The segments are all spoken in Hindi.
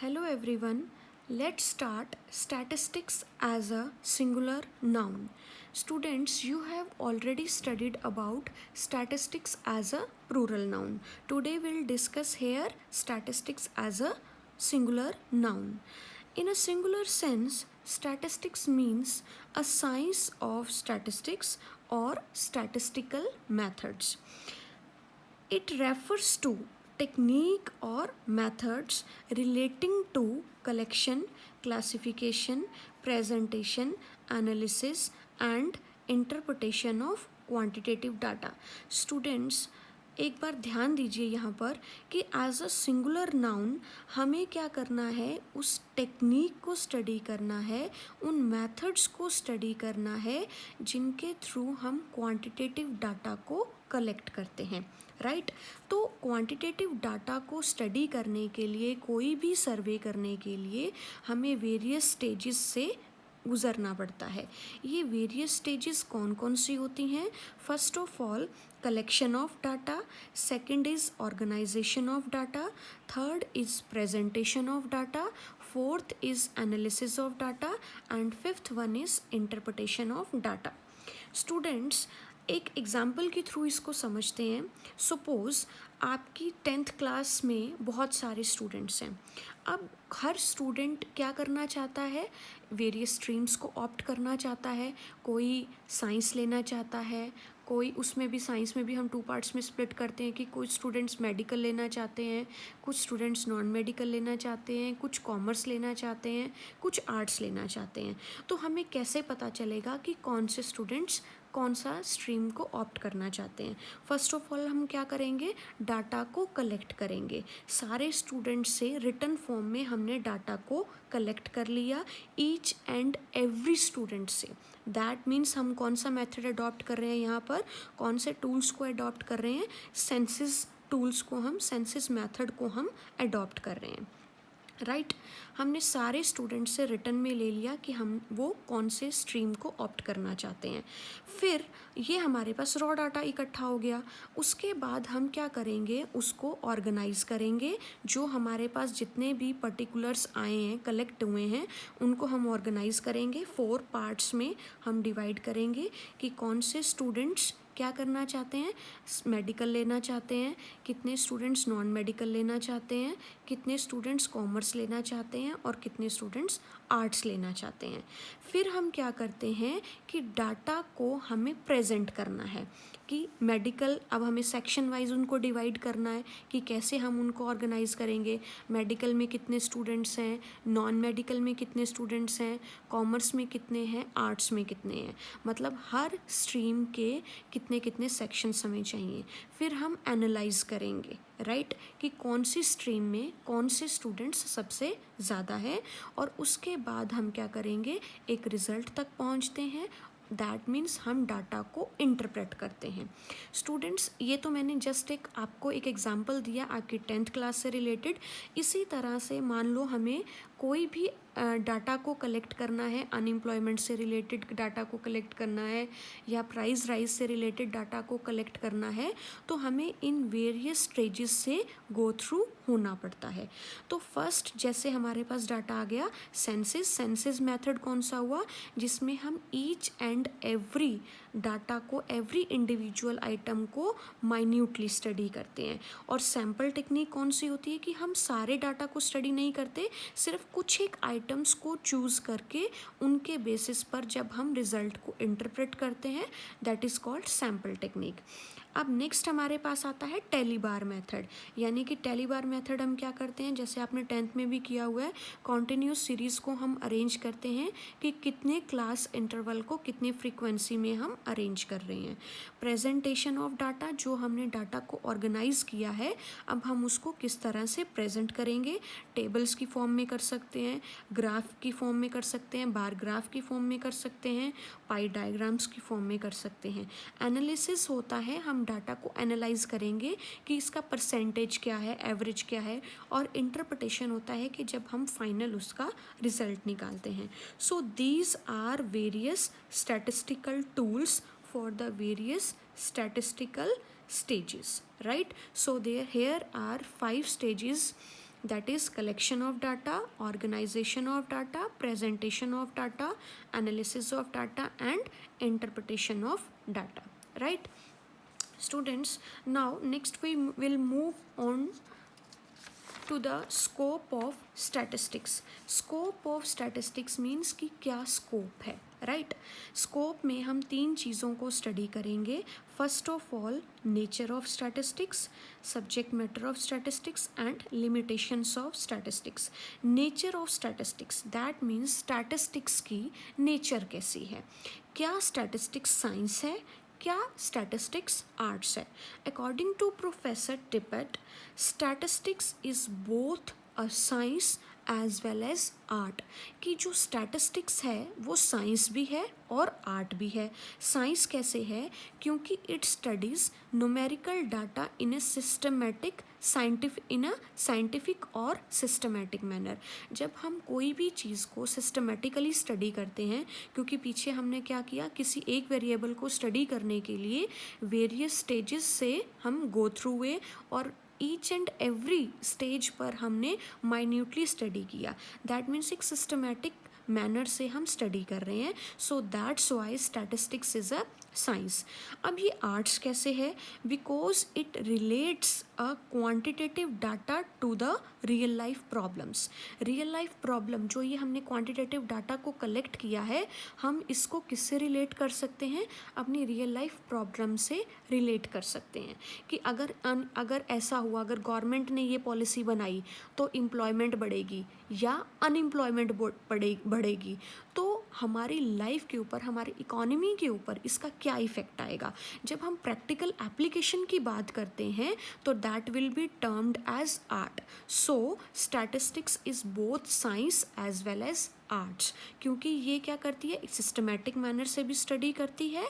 Hello everyone. Let's start statistics as a singular noun. Students, you have already studied about statistics as a plural noun. Today we'll discuss here statistics as a singular noun. In a singular sense, statistics means a science of statistics or statistical methods. It refers to technique or methods relating to collection, classification, presentation, analysis and interpretation of quantitative data. Students, एक बार ध्यान दीजिए यहाँ पर कि एज अ सिंगुलर नाउन हमें क्या करना है, उस टेक्निक को स्टडी करना है, उन मेथड्स को स्टडी करना है जिनके थ्रू हम क्वांटिटेटिव डाटा को कलेक्ट करते हैं, राइट। तो क्वांटिटेटिव डाटा को स्टडी करने के लिए, कोई भी सर्वे करने के लिए हमें वेरियस स्टेजेस से गुज़रना पड़ता है। ये वेरियस स्टेजेस कौन कौन सी होती हैं? First of all collection of data, second is organisation of data, third is presentation of data, fourth is analysis of data and fifth one is interpretation of data. Students, एक एग्ज़ाम्पल के थ्रू इसको समझते हैं। सपोज़ आपकी 10th क्लास में बहुत सारे स्टूडेंट्स हैं। अब हर स्टूडेंट क्या करना चाहता है? वेरियस स्ट्रीम्स को ऑप्ट करना चाहता है। कोई साइंस लेना चाहता है, कोई उसमें भी, साइंस में भी हम 2 पार्ट्स में स्प्लिट करते हैं कि कुछ स्टूडेंट्स मेडिकल लेना चाहते हैं, कुछ स्टूडेंट्स नॉन मेडिकल लेना चाहते हैं, कुछ कॉमर्स लेना चाहते हैं, कुछ आर्ट्स लेना चाहते हैं। तो हमें कैसे पता चलेगा कि कौन से स्टूडेंट्स कौन सा स्ट्रीम को ऑप्ट करना चाहते हैं? फर्स्ट ऑफ ऑल हम क्या करेंगे? डाटा को कलेक्ट करेंगे। सारे स्टूडेंट्स से रिटन फॉर्म में हमने डाटा को कलेक्ट कर लिया, ईच एंड एवरी स्टूडेंट से। दैट मीन्स हम कौन सा मेथड अडॉप्ट कर रहे हैं यहाँ पर, कौन से टूल्स को अडॉप्ट कर रहे हैं? सेंसिस टूल्स को हम, सेंसिस मेथड को हम अडॉप्ट कर रहे हैं, राइट। हमने सारे स्टूडेंट से रिटर्न में ले लिया कि हम वो कौन से स्ट्रीम को ऑप्ट करना चाहते हैं। फिर ये हमारे पास रॉ डाटा इकट्ठा हो गया। उसके बाद हम क्या करेंगे? उसको ऑर्गेनाइज करेंगे। जो हमारे पास जितने भी पर्टिकुलर्स आए हैं, कलेक्ट हुए हैं, उनको हम ऑर्गेनाइज करेंगे। 4 पार्ट्स में हम डिवाइड करेंगे कि कौन से स्टूडेंट्स क्या करना चाहते हैं, मेडिकल लेना चाहते हैं, कितने स्टूडेंट्स नॉन मेडिकल लेना चाहते हैं, कितने स्टूडेंट्स कॉमर्स लेना चाहते हैं और कितने स्टूडेंट्स आर्ट्स लेना चाहते हैं। फिर हम क्या करते हैं कि डाटा को हमें प्रेजेंट करना है कि मेडिकल, अब हमें सेक्शन वाइज उनको डिवाइड करना है कि कैसे हम उनको ऑर्गेनाइज करेंगे। मेडिकल में कितने स्टूडेंट्स हैं, नॉन मेडिकल में कितने स्टूडेंट्स हैं, कॉमर्स में कितने हैं, आर्ट्स में कितने हैं। मतलब हर स्ट्रीम के कितने कितने सेक्शंस हमें चाहिए। फिर हम एनालाइज करेंगे, राइट, कि कौन सी स्ट्रीम में कौन से स्टूडेंट्स सबसे ज़्यादा है, और उसके बाद हम क्या करेंगे? एक रिज़ल्ट तक पहुंचते हैं। दैट मीन्स हम डाटा को इंटरप्रेट करते हैं। स्टूडेंट्स, ये तो मैंने जस्ट आपको एक एग्जांपल दिया आपकी 10th क्लास से रिलेटेड। इसी तरह से मान लो हमें कोई भी डाटा को कलेक्ट करना है, अनएम्प्लॉयमेंट से रिलेटेड डाटा को कलेक्ट करना है, या प्राइस राइज से रिलेटेड डाटा को कलेक्ट करना है, तो हमें इन वेरियस स्टेजेस से गो थ्रू होना पड़ता है। तो फर्स्ट जैसे हमारे पास डाटा आ गया, सेंसिस मेथड कौन सा हुआ? जिसमें हम ईच एंड एवरी डाटा को, एवरी इंडिविजुअल आइटम को माइन्यूटली स्टडी करते हैं। और सैम्पल टेक्निक कौन सी होती है कि हम सारे डाटा को स्टडी नहीं करते, सिर्फ कुछ एक आइटम्स को चूज़ करके उनके बेसिस पर जब हम रिजल्ट को इंटरप्रेट करते हैं, that is called sample technique. अब नेक्स्ट हमारे पास आता है टेली बार मेथड। यानी कि टेली बार मेथड हम क्या करते हैं, जैसे आपने 10th में भी किया हुआ है, कॉन्टिन्यूस सीरीज़ को हम अरेंज करते हैं कि कितने क्लास इंटरवल को कितने फ्रीक्वेंसी में हम अरेंज कर रहे हैं। प्रेजेंटेशन ऑफ डाटा, जो हमने डाटा को ऑर्गेनाइज किया है, अब हम उसको किस तरह से प्रेजेंट करेंगे? टेबल्स की फॉर्म में कर सकते हैं, ग्राफ की फॉर्म में कर सकते हैं, बार ग्राफ की फॉर्म में कर सकते हैं, पाई डायग्राम्स की फॉर्म में कर सकते हैं। एनालिसिस होता है, हम डाटा को एनालाइज करेंगे कि इसका परसेंटेज क्या है, एवरेज क्या है। और इंटरप्रिटेशन होता है कि जब हम फाइनल उसका रिजल्ट निकालते हैं। So these are various statistical tools for the various statistical stages, right? So here are 5 stages that is collection of data, organization of data, presentation of data, analysis of data and interpretation of data, right? Students, now next we will move on to the scope of statistics. Scope of statistics means कि क्या scope है, right? Scope में हम 3 चीज़ों को study करेंगे. First of all, nature of statistics, subject matter of statistics and limitations of statistics. Nature of statistics, that means statistics की nature कैसी है. क्या statistics science है, क्या स्टैटिस्टिक्स आर्ट्स है. According to professor Tippett, statistics is both a science as well as art. कि जो स्टैटिस्टिक्स है वो साइंस भी है और आर्ट भी है. साइंस कैसे है, क्योंकि it studies numerical data in a scientific और सिस्टमेटिक मैनर. जब हम कोई भी चीज़ को सिस्टमेटिकली स्टडी करते हैं, क्योंकि पीछे हमने क्या किया, किसी एक वेरिएबल को स्टडी करने के लिए वेरियस स्टेजेस से हम गो थ्रू हुए और ईच एंड एवरी स्टेज पर हमने माइन्यूटली स्टडी किया. दैट मीन्स एक सिस्टमेटिक मैनर से हम स्टडी कर रहे हैं. So that's why statistics is a science. अब ये आर्ट्स कैसे है, because it relates a quantitative data to the real life problems. Real life problem जो ये हमने क्वांटिटेटिव डाटा को कलेक्ट किया है, हम इसको किससे रिलेट कर सकते हैं, अपनी रियल लाइफ प्रॉब्लम से रिलेट कर सकते हैं. कि अगर ऐसा हुआ, अगर गवर्नमेंट ने ये पॉलिसी बनाई तो एम्प्लॉयमेंट बढ़ेगी या अनएम्प्लॉयमेंट बढ़ेगी, तो हमारी लाइफ के ऊपर, हमारी इकोनॉमी के ऊपर इसका क्या इफ़ेक्ट आएगा. जब हम प्रैक्टिकल एप्लीकेशन की बात करते हैं तो that will be termed as art. So statistics is both science as well as arts. क्योंकि ये क्या करती है, सिस्टमेटिक मैनर से भी स्टडी करती है,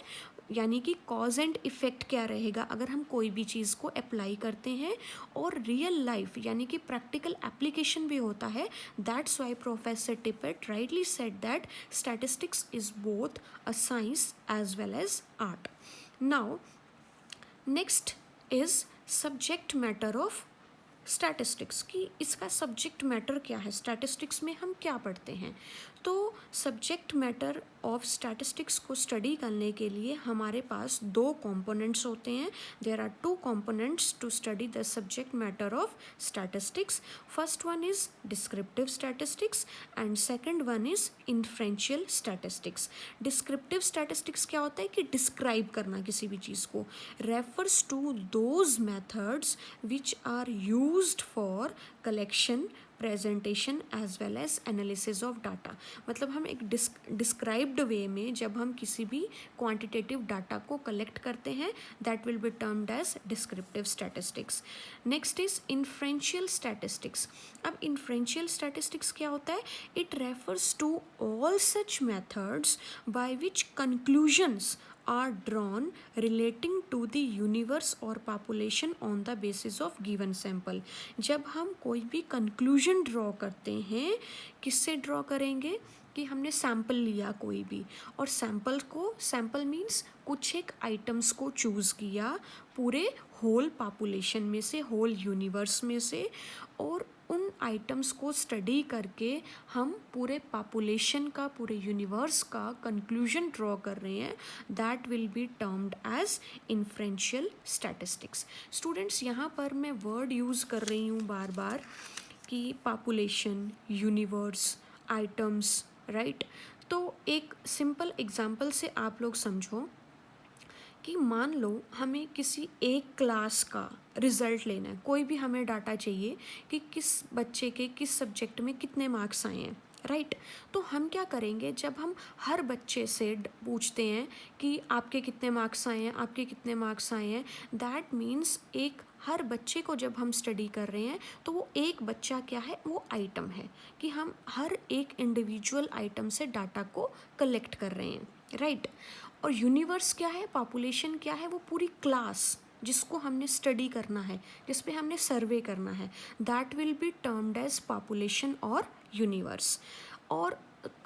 यानी कि कॉज एंड इफ़ेक्ट क्या रहेगा अगर हम कोई भी चीज़ को अप्लाई करते हैं, और रियल लाइफ यानी कि प्रैक्टिकल एप्लीकेशन भी होता है. That's why professor Tippett rightly said that statistics is both a science as well as art. Now next is subject matter of statistics. कि इसका सब्जेक्ट मैटर क्या है, स्टैटिस्टिक्स में हम क्या पढ़ते हैं. तो सब्जेक्ट मैटर ऑफ स्टैटिस्टिक्स को स्टडी करने के लिए हमारे पास 2 कंपोनेंट्स होते हैं. There are 2 components to study the subject matter of statistics. First one is descriptive statistics and second one is inferential statistics. Descriptive statistics क्या होता है, कि डिस्क्राइब करना किसी भी चीज़ को. Refers to those methods which are used for collection, presentation as well as analysis of data. मतलब हम एक डिस्क्राइब्ड वे में जब हम किसी भी क्वांटिटेटिव डाटा को कलेक्ट करते हैं, that will be termed as descriptive statistics. Next is inferential statistics. अब इन्फ्रेंशियल स्टैटिस्टिक्स क्या होता है, it refers to all such methods by which conclusions are drawn relating to the universe or population on the basis of given sample. जब हम कोई भी conclusion draw करते हैं, किससे draw करेंगे, कि हमने सैम्पल लिया कोई भी, और सैम्पल मीन्स कुछ एक आइटम्स को चूज़ किया पूरे होल पॉपुलेशन में से, होल यूनिवर्स में से, और उन आइटम्स को स्टडी करके हम पूरे पॉपुलेशन का, पूरे यूनिवर्स का कंक्लूजन ड्रॉ कर रहे हैं. That will be termed as inferential statistics. Students, यहाँ पर मैं वर्ड यूज़ कर रही हूँ बार बार कि पॉपुलेशन, यूनिवर्स, आइटम्स, राइट. तो एक सिंपल एग्जांपल से आप लोग समझो कि मान लो हमें किसी एक क्लास का रिज़ल्ट लेना है, कोई भी हमें डाटा चाहिए कि किस बच्चे के किस सब्जेक्ट में कितने मार्क्स आए हैं, राइट. तो हम क्या करेंगे, जब हम हर बच्चे से पूछते हैं कि आपके कितने मार्क्स आए हैं, आपके कितने मार्क्स आए हैं, दैट मीन्स एक हर बच्चे को जब हम स्टडी कर रहे हैं तो वो एक बच्चा क्या है, वो आइटम है, कि हम हर एक इंडिविजुअल आइटम से डाटा को कलेक्ट कर रहे हैं, राइट. और यूनिवर्स क्या है, पॉपुलेशन क्या है, वो पूरी क्लास जिसको हमने स्टडी करना है, जिस पे हमने सर्वे करना है, that will be termed as population और यूनिवर्स. और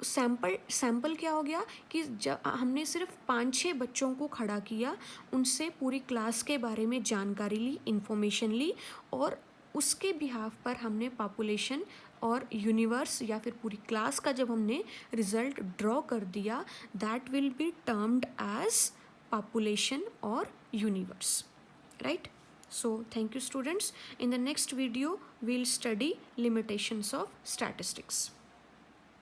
सैम्पल क्या हो गया, कि जब हमने सिर्फ 5-6 बच्चों को खड़ा किया, उनसे पूरी क्लास के बारे में जानकारी ली, इन्फॉर्मेशन ली, और उसके बिहाफ पर हमने पॉपुलेशन और यूनिवर्स या फिर पूरी क्लास का जब हमने रिजल्ट ड्रॉ कर दिया, that will be termed as population or universe, right? So thank you students. In the next video we'll study limitations of statistics.